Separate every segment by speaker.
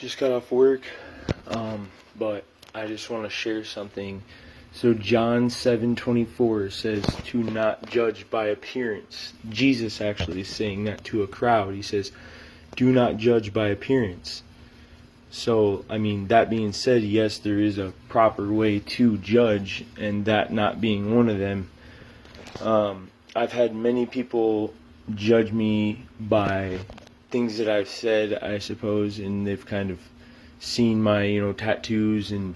Speaker 1: Just got off work, but I just want to share something. So John 7:24 says to not judge by appearance. Jesus actually is saying that to a crowd. He says, do not judge by appearance. So, I mean, that being said, yes, there is a proper way to judge, and that not being one of them. I've had many people judge me by things that I've said, I suppose, and they've kind of seen my, tattoos and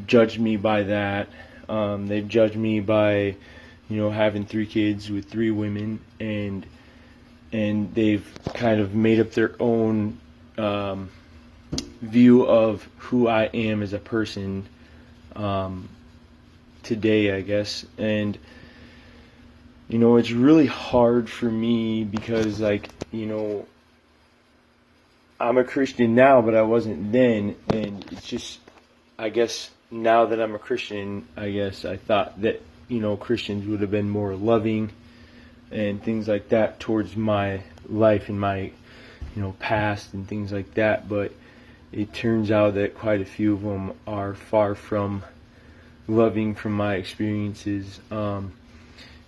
Speaker 1: judged me by that. They've judged me by, having 3 kids with 3 women, and they've kind of made up their own view of who I am as a person today, I guess. And it's really hard for me because, I'm a Christian now, but I wasn't then. And it's just, I guess, now that I'm a Christian, I guess I thought that, Christians would have been more loving and things like that towards my life and my, past and things like that. But it turns out that quite a few of them are far from loving from my experiences.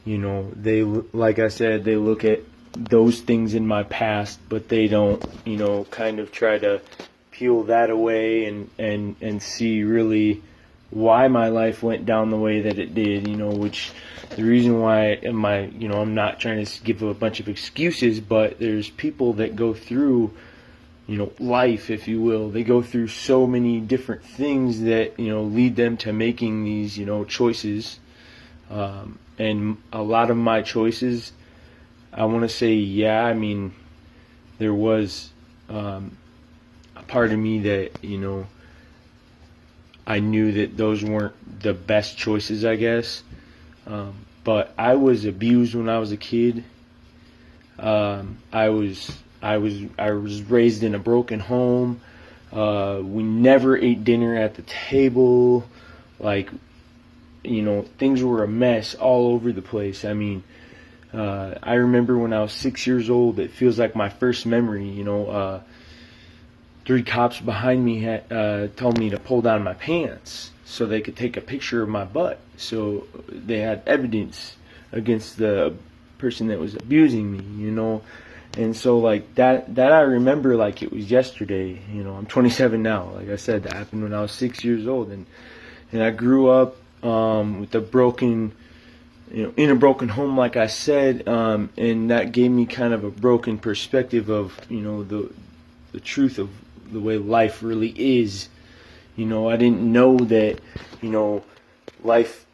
Speaker 1: They, like I said, they look at those things in my past, but they don't, kind of try to peel that away and see really why my life went down the way that it did, which the reason why I'm not trying to give a bunch of excuses, but there's people that go through, life, if you will. They go through so many different things that, lead them to making these, choices. And a lot of my choices, I want to say, there was a part of me that, I knew that those weren't the best choices, I guess. But I was abused when I was a kid. I was raised in a broken home. We never ate dinner at the table. Things were a mess all over the place. I mean, I remember when I was 6 years old, it feels like my first memory, 3 cops behind me told me to pull down my pants so they could take a picture of my butt. So they had evidence against the person that was abusing me, And so that I remember like it was yesterday. I'm 27 now. Like I said, that happened when I was 6 years old, and I grew up with a broken, in a broken home, like I said, and that gave me kind of a broken perspective of, the truth of the way life really is. I didn't know that, life,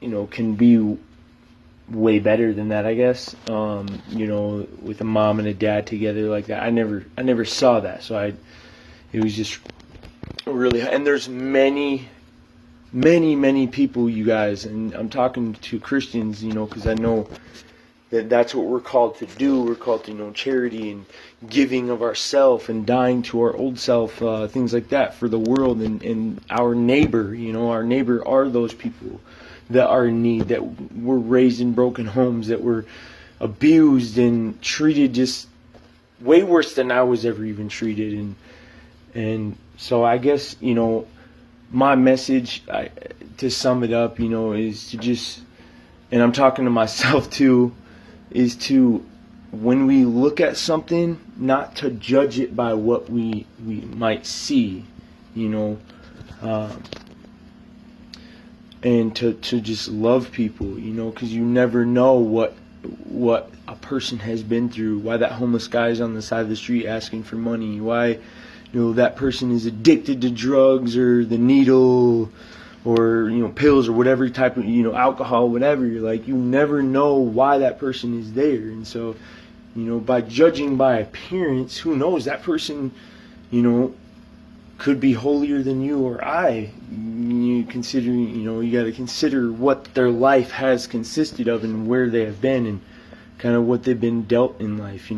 Speaker 1: can be way better than that, I guess. With a mom and a dad together like that. I never saw that. So it was just really, and there's many people, you guys, and I'm talking to Christians, because I know that's what we're called to do. We're called to, charity and giving of ourself and dying to our old self, things like that for the world and our neighbor. Our neighbor are those people that are in need, that were raised in broken homes, that were abused and treated just way worse than I was ever even treated. And so I guess, my message, to sum it up, is to just, and I'm talking to myself too, is to, when we look at something, not to judge it by what we might see, and to just love people, because you never know what a person has been through, why that homeless guy is on the side of the street asking for money, why that person is addicted to drugs or the needle or pills or whatever type of alcohol, whatever. You never know why that person is there. And so by judging by appearance, who knows, that person could be holier than you or I. You got to consider what their life has consisted of and where they have been and kind of what they've been dealt in life.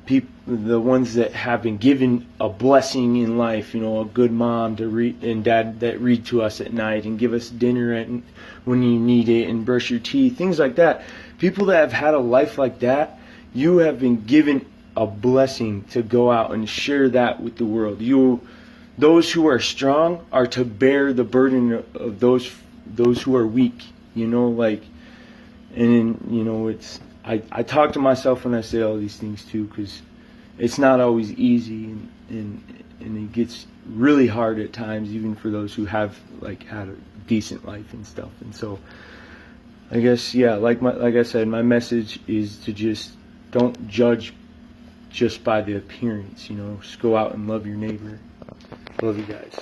Speaker 1: People, the ones that have been given a blessing in life, a good mom to read and dad that read to us at night and give us dinner when you need it and brush your teeth, things like that. People that have had a life like that, you have been given a blessing to go out and share that with the world. Those who are strong are to bear the burden of those who are weak. It's I talk to myself when I say all these things too, because it's not always easy, and it gets really hard at times, even for those who have had a decent life and stuff. And so I guess, yeah, like I said, my message is to just don't judge just by the appearance. Just go out and love your neighbor. Love you guys.